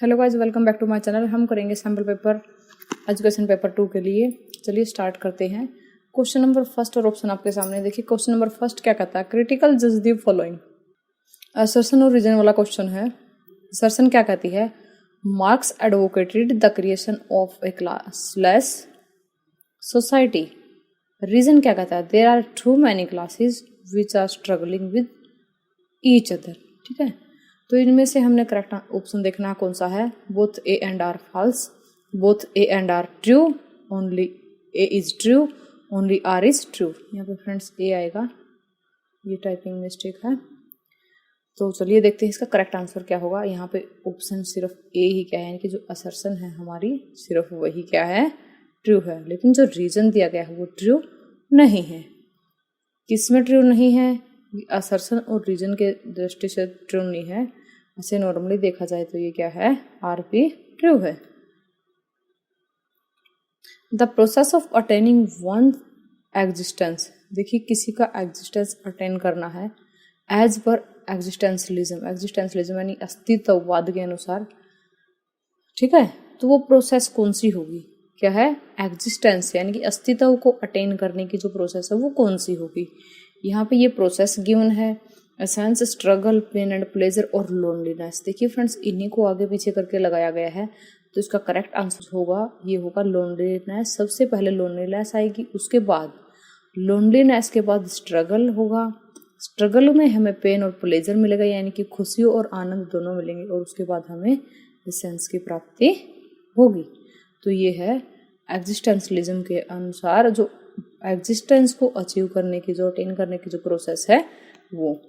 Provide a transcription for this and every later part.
Hello guys, welcome back to my channel. हम करेंगे sample paper education paper 2 के लिए। चलिए स्टार्ट करते हैं। क्वेश्चन नंबर फर्स्ट और ऑप्शन आपके सामने देखिए। क्वेश्चन नंबर फर्स्ट क्या कहता है, क्रिटिकल जज द फॉलोइंग। असर्शन और रीजन वाला क्वेश्चन है। असर्शन क्या कहती है, Marx advocated the creation of a classless society. Reason क्या कहता है, there are too many classes which are struggling with each other. ठीक है, तो इनमें से हमने करेक्ट ऑप्शन देखना है कौन सा है। Both A and R false, both A and R true, only A is true, only R is true. यहाँ पे फ्रेंड्स ए आएगा, ये टाइपिंग मिस्टेक है। तो चलिए देखते हैं इसका करेक्ट आंसर क्या होगा। यहाँ पे ऑप्शन सिर्फ ए ही क्या है, यानी कि जो असर्शन है हमारी सिर्फ वही क्या है, ट्रू है। लेकिन जो रीजन दिया गया है वो ट्रू नहीं है। किसमें ट्रू नहीं है, असर्शन और रीजन के दृष्टि से ट्रू नहीं है। ऐसे नॉर्मली देखा जाए तो ये क्या है, आर पी ट्रू है। The process of attaining one existence. देखिए किसी का एग्जिस्टेंस अटेन करना है एज पर एग्जिस्टेंशलिज्म। एग्जिस्टेंशलिज्म यानी अस्तित्ववाद के अनुसार, ठीक है। तो वो प्रोसेस कौन सी होगी, क्या है, एग्जिस्टेंस यानी कि अस्तित्व को अटेन करने की जो प्रोसेस है वो कौन सी होगी। यहाँ पे ये प्रोसेस गिवन है, essence, struggle, pain and pleasure और लोनलीनेस। देखिए फ्रेंड्स, इन्हीं को आगे पीछे करके लगाया गया है, तो इसका करेक्ट आंसर होगा, ये होगा लोनलीनेस। सबसे पहले लोनलीनेस आएगी, उसके बाद लोनलीनेस के बाद स्ट्रगल होगा। स्ट्रगल में हमें पेन और प्लेजर मिलेगा, यानी कि खुशी और आनंद दोनों मिलेंगे, और उसके बाद हमें एसेंस की प्राप्ति होगी। तो ये है एग्जिस्टेंशलिज्म के अनुसार जो एग्जिस्टेंस को अचीव करने की, जो अटेन करने की जो प्रोसेस है वो।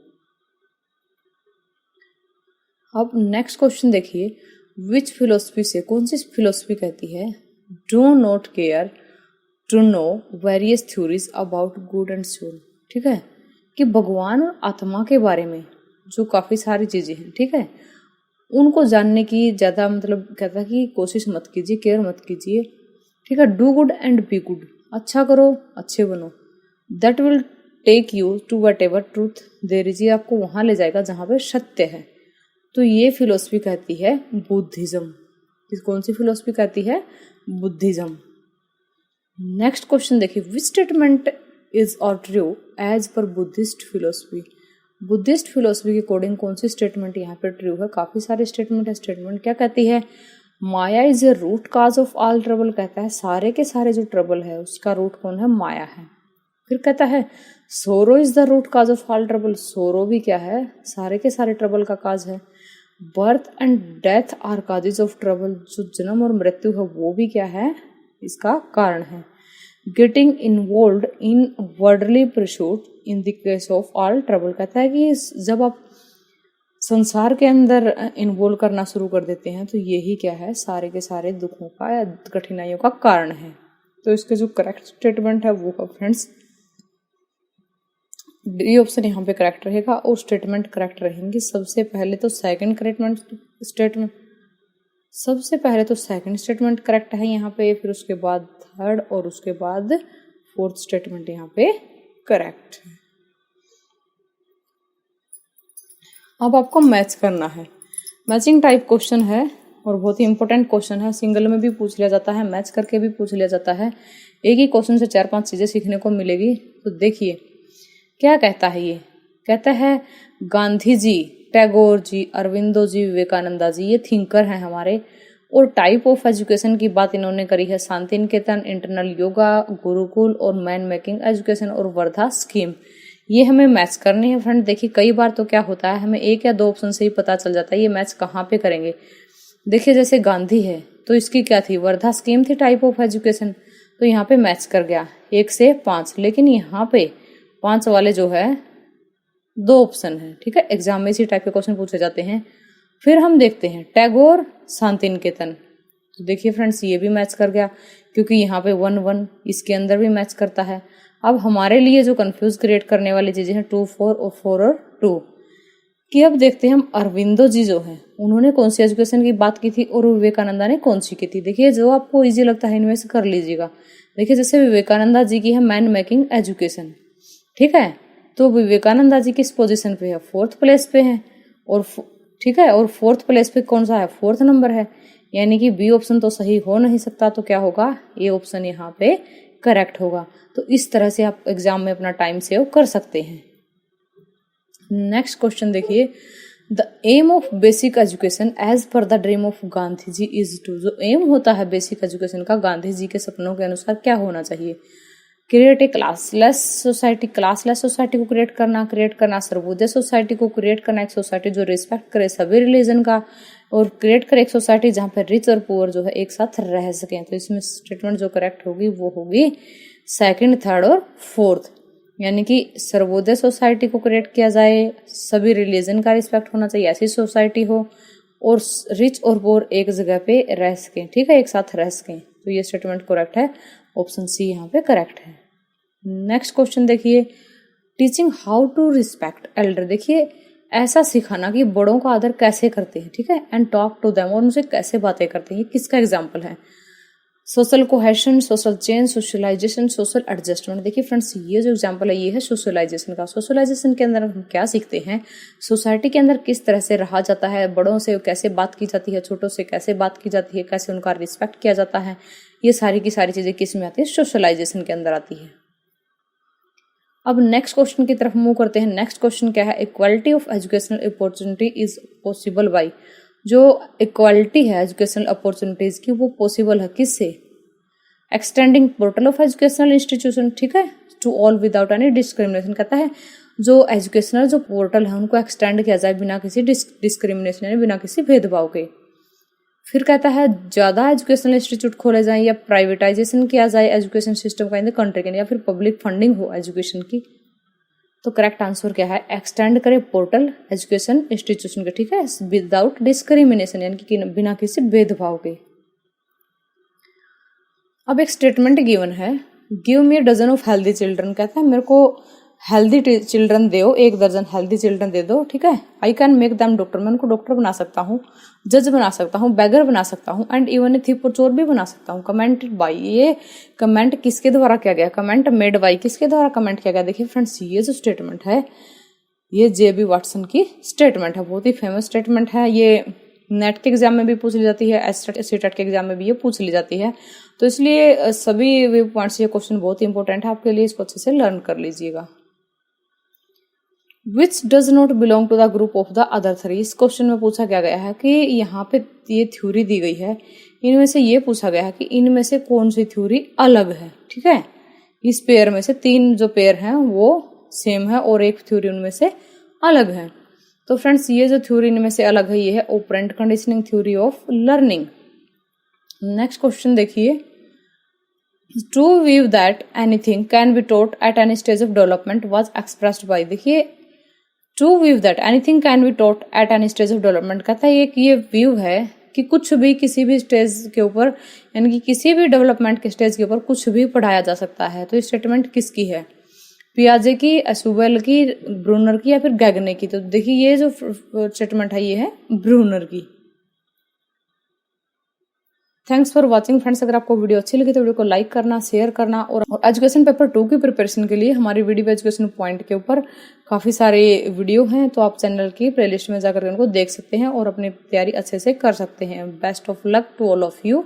अब नेक्स्ट क्वेश्चन देखिए, विच फिलोसफी से, कौन सी फिलोसफी कहती है, do not care to know various theories about good and soul. ठीक है, कि भगवान और आत्मा के बारे में जो काफी सारी चीजें हैं, ठीक है, उनको जानने की ज्यादा मतलब कहता है कि कोशिश मत कीजिए, केयर मत कीजिए। ठीक है, do good and be good, अच्छा करो अच्छे बनो। That will take you to whatever truth there is, ये आपको वहां ले जाएगा जहां पे सत्य है। तो ये फिलोसफी कहती है बुद्धिज्म। कौन सी फिलोसफी कहती है, बुद्धिज्म। नेक्स्ट क्वेश्चन देखिए, विच स्टेटमेंट इज और true as per Buddhist philosophy. Buddhist philosophy के अकॉर्डिंग कौन सी स्टेटमेंट यहाँ पे ट्रू है। काफी सारे स्टेटमेंट है। स्टेटमेंट क्या कहती है, maya is a root cause of all trouble. कहता है सारे के सारे जो ट्रबल है उसका रूट कौन है, माया है। फिर कहता है sorrow is the root cause of all trouble. Sorrow भी क्या है, सारे के सारे ट्रबल का काज है। Birth and death are causes of trouble. जो जन्म और मृत्यु है वो भी क्या है, इसका कारण है। Getting involve in worldly pursuit in the case of all trouble. कहता है कि जब आप संसार के अंदर इन्वॉल्व करना शुरू कर देते हैं तो यही क्या है, सारे के सारे दुखों का या कठिनाइयों का कारण है। तो इसके जो करेक्ट स्टेटमेंट है वो है फ्रेंड्स डी ऑप्शन यहाँ पे करेक्ट रहेगा, और स्टेटमेंट करेक्ट रहेंगे। सबसे पहले तो सेकंड स्टेटमेंट करेक्ट है यहाँ पे, फिर उसके बाद थर्ड और उसके बाद फोर्थ स्टेटमेंट यहाँ पे करेक्ट है। अब आपको मैच करना है। मैचिंग टाइप क्वेश्चन है और बहुत ही इंपॉर्टेंट क्वेश्चन है। सिंगल में भी पूछ लिया जाता है, मैच करके भी पूछ लिया जाता है। एक ही क्वेश्चन से 4-5 चीजें सीखने को मिलेगी। तो देखिए क्या कहता है, ये कहता है गांधी जी, टैगोर जी, अरविंदो जी, विवेकानंदा जी ये थिंकर हैं हमारे, और टाइप ऑफ एजुकेशन की बात इन्होंने करी है शांति निकेतन, इंटरनल योगा, गुरुकुल और मैन मेकिंग एजुकेशन और वर्धा स्कीम। ये हमें मैच करनी है फ्रेंड। देखिए कई बार तो क्या होता है, हमें एक या दो ऑप्शन से ही पता चल जाता है ये मैच कहाँ पे करेंगे। देखिए जैसे गांधी है तो इसकी क्या थी, वर्धा स्कीम थी टाइप ऑफ एजुकेशन, तो यहाँ पे मैच कर गया 1 से 5। लेकिन यहाँ पे 5 वाले जो है 2 ऑप्शन है। ठीक है, एग्जाम में इसी टाइप के क्वेश्चन पूछे जाते हैं। फिर हम देखते हैं टैगोर, शांति निकेतन। तो देखिए फ्रेंड्स ये भी मैच कर गया, क्योंकि यहाँ पे 1-1 इसके अंदर भी मैच करता है। अब हमारे लिए जो कंफ्यूज क्रिएट करने वाली चीजें हैं 2-4 और 4 और 2 कि अब देखते हैं हम अरविंदो जी जो है उन्होंने कौन सी एजुकेशन की बात की थी और विवेकानंदा ने कौन सी की थी। देखिए जो आपको इजी लगता है इनमें से कर लीजिएगा। देखिए जैसे विवेकानंदा जी की है मैन मेकिंग एजुकेशन, ठीक है, तो विवेकानंदा जी किस पोजीशन पे है, 4th प्लेस पे है, और ठीक है, और फोर्थ प्लेस पे कौन सा है, फोर्थ नंबर है, यानी कि बी ऑप्शन तो सही हो नहीं सकता, तो क्या होगा, ए ऑप्शन यहाँ पे करेक्ट होगा। तो इस तरह से आप एग्जाम में अपना टाइम सेव कर सकते हैं। नेक्स्ट क्वेश्चन देखिए, the aim of basic education as per the dream of Gandhi ji is to, जो एम होता है बेसिक एजुकेशन का गांधी जी के सपनों के अनुसार क्या होना चाहिए, create a classless society, classless society को क्रिएट करना सर्वोदय सोसाइटी को क्रिएट करना, एक सोसाइटी जो रिस्पेक्ट करे सभी रिलीजन का, और क्रिएट करे एक सोसाइटी जहाँ पे रिच और पुअर जो है एक साथ रह सकें। तो इसमें स्टेटमेंट जो करेक्ट होगी वो होगी सेकंड, थर्ड और फोर्थ, यानी कि सर्वोदय सोसाइटी को क्रिएट किया जाए, सभी रिलीजन का रिस्पेक्ट होना चाहिए, ऐसी सोसाइटी हो, और रिच और पुअर एक जगह पे रह सकें, ठीक है, एक साथ रह सकें। तो ये स्टेटमेंट करेक्ट है, ऑप्शन सी यहाँ पे करेक्ट है। नेक्स्ट क्वेश्चन देखिए, teaching how to respect elder, देखिए ऐसा सिखाना कि बड़ों का आदर कैसे करते हैं, ठीक है, एंड टॉक टू देम, और उनसे कैसे बातें करते हैं, ये किसका एग्जाम्पल है, social cohesion, social change, socialization, social adjustment. देखिए फ्रेंड्स, ये जो एग्जांपल है ये है सोशलाइजेशन का। सोशलाइजेशन के अंदर हम क्या सीखते हैं, सोसाइटी के अंदर किस तरह से रहा जाता है, बड़ों से कैसे बात की जाती है, छोटों से कैसे बात की जाती है, कैसे उनका रिस्पेक्ट किया जाता है, ये सारी की सारी चीजें किस में आती है, सोशलाइजेशन के अंदर आती है। अब नेक्स्ट क्वेश्चन की तरफ मूव करते हैं। नेक्स्ट क्वेश्चन क्या है, equality of educational opportunity is possible by, जो इक्वालिटी है एजुकेशनल अपॉर्चुनिटीज की वो पॉसिबल है किससे, extending portal of educational institution, ठीक है, to all without any discrimination, कहता है जो एजुकेशनल जो पोर्टल है उनको एक्सटेंड किया जाए बिना किसी डिस्क्रिमिनेशन यानी बिना किसी भेदभाव के। फिर कहता है ज्यादा एजुकेशनल इंस्टीट्यूट खोले जाएं या प्राइवेटाइजेशन किया जाए एजुकेशन सिस्टम का इन द कंट्री के, या फिर पब्लिक फंडिंग हो एजुकेशन की। तो करेक्ट आंसर क्या है, एक्सटेंड करे पोर्टल एजुकेशन इंस्टीट्यूशन के, ठीक है, विदाउट डिस्क्रिमिनेशन यानी कि बिना किसी भेदभाव के। अब एक स्टेटमेंट गिवन है, give me dozen of healthy children, कहता है मेरे को हेल्दी चिल्ड्रन दो, 1 दर्जन हेल्दी चिल्ड्रन दे दो, ठीक है, I can make them doctor, मैं उनको डॉक्टर बना सकता हूँ, जज बना सकता हूँ, बैगर बना सकता हूँ, एंड इवन ए थिप और चोर भी बना सकता हूँ। कमेंट बाई, ये कमेंट किसके द्वारा किया गया, कमेंट मेड बाई, किसके द्वारा कमेंट किया गया। देखिए फ्रेंड्स, ये जो स्टेटमेंट है ये JB वाटसन की स्टेटमेंट है, बहुत ही फेमस स्टेटमेंट है, ये नेट के एग्जाम में भी पूछ ली जाती है, STAT के एग्जाम में भी ये पूछ ली जाती है, तो इसलिए सभी व्यू पॉइंट से ये क्वेश्चन बहुत ही इंपॉर्टेंट है आपके लिए, इसको अच्छे से लर्न कर लीजिएगा। Which does not belong to the group of the other 3, इस क्वेश्चन में पूछा क्या गया है कि यहाँ पे ये थ्योरी दी गई है, इनमें से ये पूछा गया है कि इनमें से कौन सी थ्योरी अलग है, ठीक है, इस पेयर में से 3 जो पेयर हैं वो सेम है और एक थ्योरी उनमें से अलग है। तो फ्रेंड्स, ये जो थ्योरी इनमें से अलग है ये है operant conditioning theory of learning. Next question देखिए, to view that anything can be taught at any stage of development was expressed by, देखिए to view that anything can be taught at any stage of development, कहता है एक ये view है कि कुछ भी किसी भी स्टेज के ऊपर यानी कि किसी भी डेवलपमेंट के स्टेज के ऊपर कुछ भी पढ़ाया जा सकता है। तो ये स्टेटमेंट किसकी है, पियाजे की, एशुबेल की, ब्रूनर की या फिर गैगने की। तो देखिए ये जो स्टेटमेंट है ये है ब्रूनर की। थैंक्स फॉर वॉचिंग फ्रेंड्स, अगर आपको वीडियो अच्छी लगी तो वीडियो को लाइक करना, शेयर करना, और एजुकेशन पेपर 2 की प्रिपरेशन के लिए हमारी वीडियो एजुकेशन पॉइंट के ऊपर काफी सारे वीडियो हैं, तो आप चैनल की प्लेलिस्ट में जाकर उनको देख सकते हैं और अपनी तैयारी अच्छे से कर सकते हैं। Best of luck to all of you.